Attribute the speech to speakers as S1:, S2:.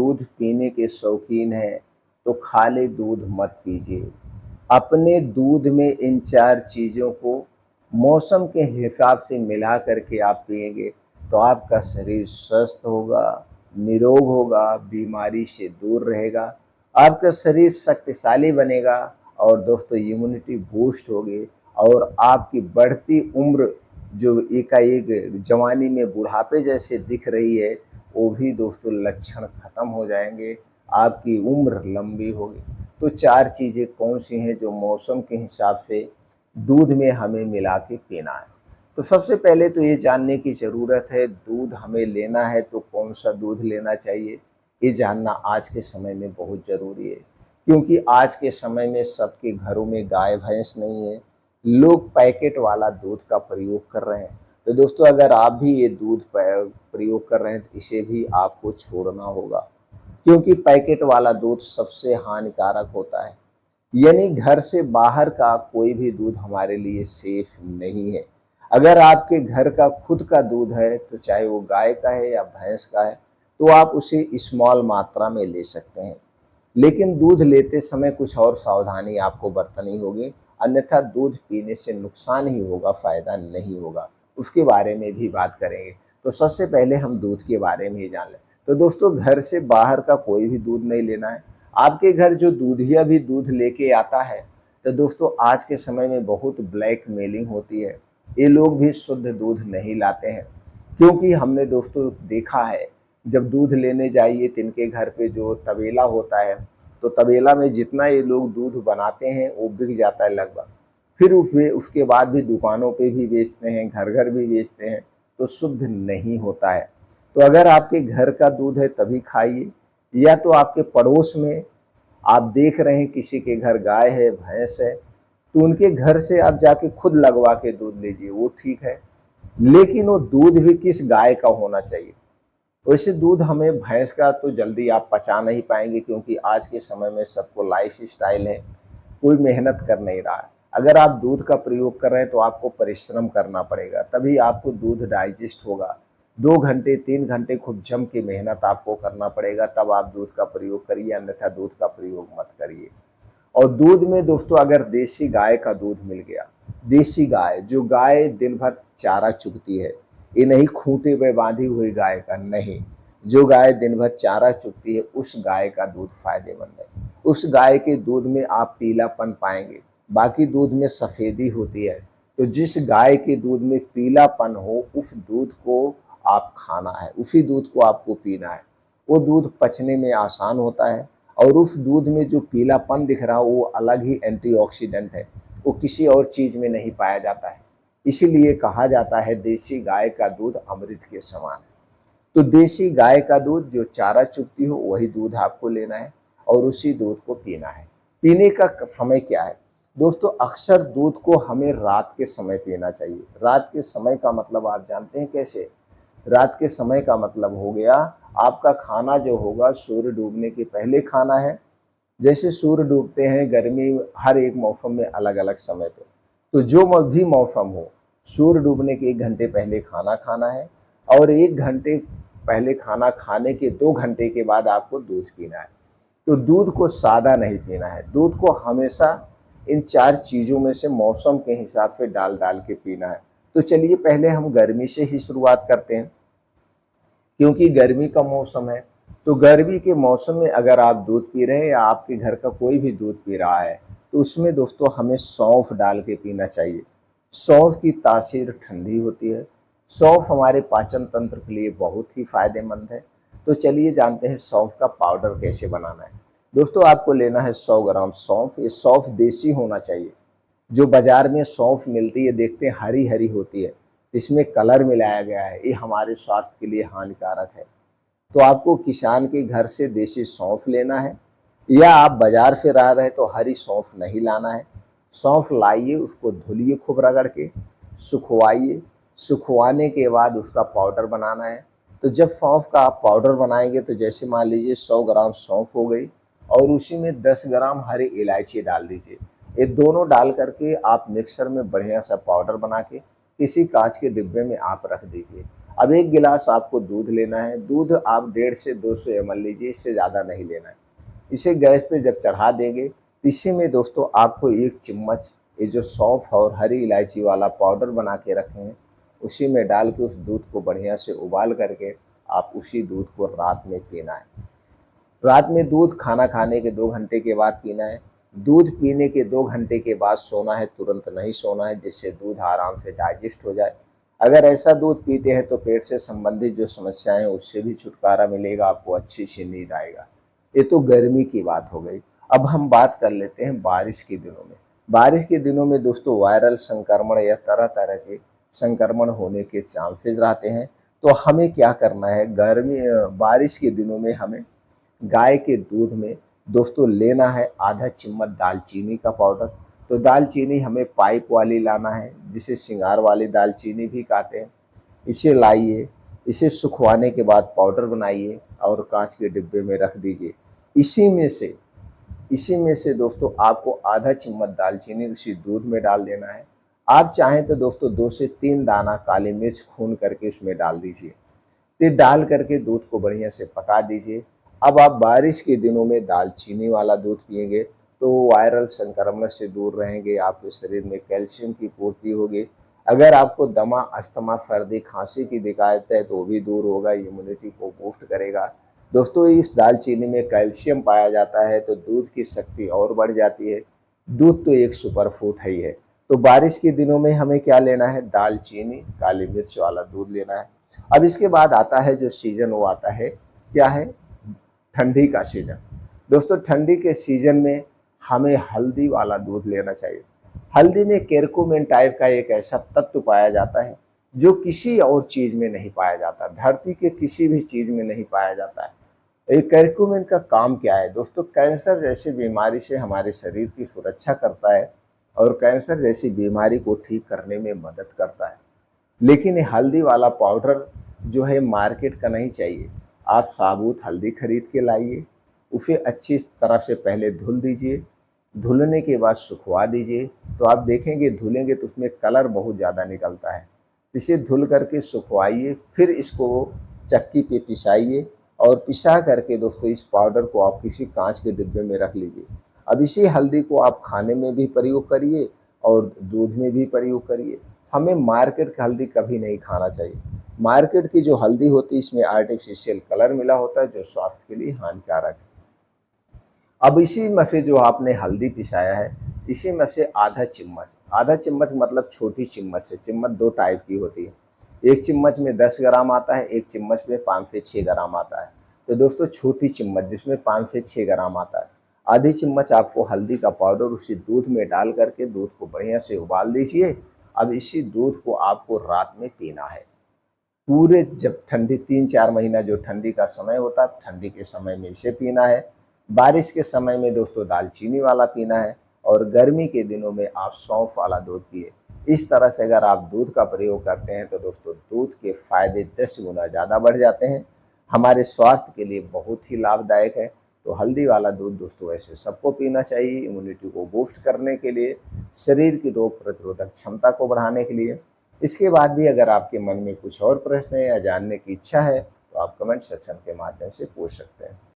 S1: दूध पीने के शौकीन हैं तो खाली दूध मत पीजिए। अपने दूध में इन 4 चीज़ों को मौसम के हिसाब से मिला कर के आप पिएँगे तो आपका शरीर स्वस्थ होगा, निरोग होगा, बीमारी से दूर रहेगा, आपका शरीर शक्तिशाली बनेगा और दोस्तों इम्यूनिटी बूस्ट होगी और आपकी बढ़ती उम्र जो एकाएक जवानी में बुढ़ापे जैसे दिख रही है, वो भी दोस्तों लक्षण खत्म हो जाएँगे, आपकी उम्र लंबी होगी। तो 4 चीज़ें कौन-सी हैं जो मौसम के हिसाब से दूध में हमें मिला के पीना है? तो सबसे पहले तो ये जानने की ज़रूरत है दूध हमें लेना है तो कौन-सा दूध लेना चाहिए? ये जानना आज के समय में बहुत ज़रूरी है, क्योंकि आज के समय में सबके घरों में गाय-भैंस नहीं है, लोग पैकेट वाला दूध का प्रयोग कर रहे हैं। तो दोस्तों अगर आप भी ये दूध प्रयोग कर रहे हैं तो इसे भी आपको छोड़ना होगा, क्योंकि पैकेट वाला दूध सबसे हानिकारक होता है। यानी घर से बाहर का कोई भी दूध हमारे लिए सेफ नहीं है। अगर आपके घर का खुद का दूध है तो चाहे वो गाय का है या भैंस का है, तो आप उसे स्मॉल मात्रा में ले सकते हैं। लेकिन दूध लेते समय कुछ और सावधानी आपको बरतनी होगी, अन्यथा दूध पीने से नुकसान ही होगा, फ़ायदा नहीं होगा। उसके बारे में भी बात करेंगे। तो सबसे पहले हम दूध के बारे में ही जान लें। तो दोस्तों घर से बाहर का कोई भी दूध नहीं लेना है। आपके घर जो दूधिया भी दूध लेके आता है, तो दोस्तों आज के समय में बहुत ब्लैकमेलिंग होती है। ये लोग भी शुद्ध दूध नहीं लाते हैं, क्योंकि हमने दोस्तों देखा है जब दूध लेने जाइए तो इनके घर पे जो तबेला होता है, तो तबेला में जितना ये लोग दूध बनाते हैं वो बिक जाता है लगभग। फिर उसके बाद भी दुकानों पे भी बेचते हैं, घर-घर भी बेचते हैं, तो शुद्ध नहीं होता है। तो अगर आपके घर का दूध है तभी खाइए, या तो आपके पड़ोस में आप देख रहे हैं किसी के घर गाय है, भैंस है, तो उनके घर से आप जाके खुद लगवा के दूध लीजिए, वो ठीक है। लेकिन वो दूध भी किस गाय का होना चाहिए। वैसे दूध हमें भैंस का तो जल्दी आप पचा नहीं पाएँगे, क्योंकि आज के समय में सबको लाइफ़स्टाइल है, कोई मेहनत कर नहीं रहा है। अगर आप दूध का प्रयोग कर रहे हैं तो आपको परिश्रम करना पड़ेगा, तभी आपको दूध डाइजेस्ट होगा। 2 घंटे 3 घंटे खूब जम के मेहनत आपको करना पड़ेगा, तब आप दूध का प्रयोग करिए, अन्यथा दूध का प्रयोग मत करिए। और दूध में दोस्तों अगर देसी गाय का दूध मिल गया, देसी गाय जो गाय दिन भर चारा चुगती है, ये नहीं खूंटे पे बांधी हुई गाय का, नहीं, जो गाय दिन भर चारा चुगती है उस गाय का दूध फायदेमंद है। उस गाय के दूध में आप पीलापन पाएंगे, बाकी दूध में सफेदी होती है। तो जिस गाय के दूध में पीलापन हो उस दूध को आप खाना है, उसी दूध को आपको पीना है। वो दूध पचने में आसान होता है और उस दूध में जो पीलापन दिख रहा है वो अलग ही एंटीऑक्सीडेंट है, वो किसी और चीज़ में नहीं पाया जाता है। इसीलिए कहा जाता है देसी गाय का दूध अमृत के समान है। तो देसी गाय का दूध जो चारा चुगती हो वही दूध आपको लेना है और उसी दूध को पीना है। पीने का समय क्या है दोस्तों? अक्सर दूध को हमें रात के समय पीना चाहिए। रात के समय का मतलब आप जानते हैं कैसे? रात के समय का मतलब हो गया आपका खाना जो होगा सूर्य डूबने के पहले खाना है। जैसे सूर्य डूबते हैं गर्मी हर एक मौसम में अलग अलग समय पे, तो जो भी मौसम हो सूर्य डूबने के 1 घंटे पहले खाना खाना है और 1 घंटे पहले खाना खाने के 2 घंटे के बाद आपको दूध पीना है। तो दूध को सादा नहीं पीना है, दूध को हमेशा इन 4 चीज़ों में से मौसम के हिसाब से डाल डाल के पीना है। तो चलिए पहले हम गर्मी से ही शुरुआत करते हैं, क्योंकि गर्मी का मौसम है। तो गर्मी के मौसम में अगर आप दूध पी रहे हैं या आपके घर का कोई भी दूध पी रहा है, तो उसमें दोस्तों हमें सौंफ डाल के पीना चाहिए। सौंफ की तासीर ठंडी होती है। सौंफ हमारे पाचन तंत्र के लिए बहुत ही फायदेमंद है। तो चलिए जानते हैं सौंफ का पाउडर कैसे बनाना है। दोस्तों आपको लेना है 100 ग्राम सौंफ। ये सौंफ देसी होना चाहिए। जो बाजार में सौंफ मिलती है देखते हैं हरी हरी होती है, इसमें कलर मिलाया गया है, ये हमारे स्वास्थ्य के लिए हानिकारक है। तो आपको किसान के घर से देसी सौंफ लेना है, या आप बाजार से ला रहे हैं तो हरी सौंफ नहीं लाना है। सौंफ लाइए, उसको धुलिए खूब रगड़ के, सुखवाइए। सुखवाने के बाद उसका पाउडर बनाना है। तो जब सौंफ का आप पाउडर बनाएंगे तो जैसे मान लीजिए 100 ग्राम सौंफ हो गई और उसी में 10 ग्राम हरी इलायची डाल दीजिए। ये दोनों डाल करके आप मिक्सर में बढ़िया सा पाउडर बना के किसी कांच के डिब्बे में आप रख दीजिए। अब 1 गिलास आपको दूध लेना है, दूध आप 1.5 से 200 ml लीजिए, इससे ज़्यादा नहीं लेना है। इसे गैस पे जब चढ़ा देंगे, तो इसी में दोस्तों आपको 1 चम्मच ये जो सौंफ और हरी इलायची वाला पाउडर बना के रखे हैं, उसी में डाल के उस दूध को बढ़िया से उबाल करके आप उसी दूध को रात में पीना है। रात में दूध खाना खाने के 2 घंटे के बाद पीना है। दूध पीने के 2 घंटे के बाद सोना है, तुरंत नहीं सोना है, जिससे दूध आराम से डाइजेस्ट हो जाए। अगर ऐसा दूध पीते हैं तो पेट से संबंधित जो समस्याएं हैं उससे भी छुटकारा मिलेगा, आपको अच्छी सी नींद आएगा। ये तो गर्मी की बात हो गई। अब हम बात कर लेते हैं बारिश के दिनों में। बारिश के दिनों में दोस्तों वायरल संक्रमण या तरह तरह के संक्रमण होने के चांसेस रहते हैं। तो हमें क्या करना है, बारिश के दिनों में हमें गाय के दूध में दोस्तों लेना है आधा चम्मच दालचीनी का पाउडर। तो दालचीनी हमें पाइप वाली लाना है, जिसे सिंगार वाली दालचीनी भी कहते हैं। इसे लाइए, इसे सुखवाने के बाद पाउडर बनाइए और कांच के डिब्बे में रख दीजिए। इसी में से इसी में से दोस्तों आपको आधा चम्मच दालचीनी उसी दूध में डाल देना है। आप चाहें तो दोस्तों 2 से 3 दाना काली मिर्च खून करके उसमें डाल दीजिए। फिर डाल करके दूध को बढ़िया से पका दीजिए। अब आप बारिश के दिनों में दालचीनी वाला दूध पिएंगे तो वायरल संक्रमण से दूर रहेंगे, आपके शरीर में कैल्शियम की पूर्ति होगी। अगर आपको दमा, अस्थमा, सर्दी, खांसी की दिक्कत है तो वो भी दूर होगा, इम्यूनिटी को बूस्ट करेगा। दोस्तों इस दालचीनी में कैल्शियम पाया जाता है तो दूध की शक्ति और बढ़ जाती है। दूध तो एक सुपर फूड है ही है। तो बारिश के दिनों में हमें क्या लेना है, दालचीनी, काली मिर्च वाला दूध लेना है। अब इसके बाद आता है जो सीजन, वो आता है क्या है, ठंडी का सीजन। दोस्तों ठंडी के सीजन में हमें हल्दी वाला दूध लेना चाहिए। हल्दी में केरकुमिन टाइप का एक ऐसा तत्व पाया जाता है जो किसी और चीज में नहीं पाया जाता, धरती के किसी भी चीज में नहीं पाया जाता है। ये करक्यूमिन का काम क्या है दोस्तों, कैंसर जैसी बीमारी से हमारे शरीर की सुरक्षा करता है और कैंसर जैसी बीमारी को ठीक करने में मदद करता है। लेकिन ये हल्दी वाला पाउडर जो है मार्केट का नहीं चाहिए। आप साबुत हल्दी खरीद के लाइए, उसे अच्छी तरह से पहले धुल दीजिए, धुलने के बाद सुखवा दीजिए। तो आप देखेंगे धुलेंगे तो उसमें कलर बहुत ज़्यादा निकलता है। इसे धुल करके सुखवाइए, फिर इसको चक्की पे पिसाइए और पिसा करके दोस्तों इस पाउडर को आप किसी कांच के डिब्बे में रख लीजिए। अब इसी हल्दी को आप खाने में भी प्रयोग करिए और दूध में भी प्रयोग करिए। हमें मार्केट की हल्दी कभी नहीं खाना चाहिए। मार्केट की जो हल्दी होती है इसमें आर्टिफिशियल कलर मिला होता है जो स्वास्थ्य के लिए हानिकारक है। अब इसी में से जो आपने हल्दी पिसाया है, इसी में से आधा चम्मच मतलब छोटी चम्मच से, चम्मच 2 टाइप की होती है। 1 चम्मच में 10 ग्राम आता है, 1 चम्मच में 5 से 6 ग्राम आता है। तो दोस्तों छोटी चम्मच जिसमें 5 से 6 ग्राम आता है, आधी चम्मच आपको हल्दी का पाउडर उसी दूध में डाल करके दूध को बढ़िया से उबाल दीजिए। अब इसी दूध को आपको रात में पीना है। पूरे जब ठंडी 3-4 महीना जो ठंडी का समय होता है, ठंडी के समय में इसे पीना है। बारिश के समय में दोस्तों दालचीनी वाला पीना है और गर्मी के दिनों में आप सौंफ वाला दूध पिए। इस तरह से अगर आप दूध का प्रयोग करते हैं तो दोस्तों दूध के फायदे 10 गुना ज़्यादा बढ़ जाते हैं, हमारे स्वास्थ्य के लिए बहुत ही लाभदायक है। तो हल्दी वाला दूध दोस्तों ऐसे सबको पीना चाहिए, इम्यूनिटी को बूस्ट करने के लिए, शरीर की रोग प्रतिरोधक क्षमता को बढ़ाने के लिए। इसके बाद भी अगर आपके मन में कुछ और प्रश्न है या जानने की इच्छा है तो आप कमेंट सेक्शन के माध्यम से पूछ सकते हैं।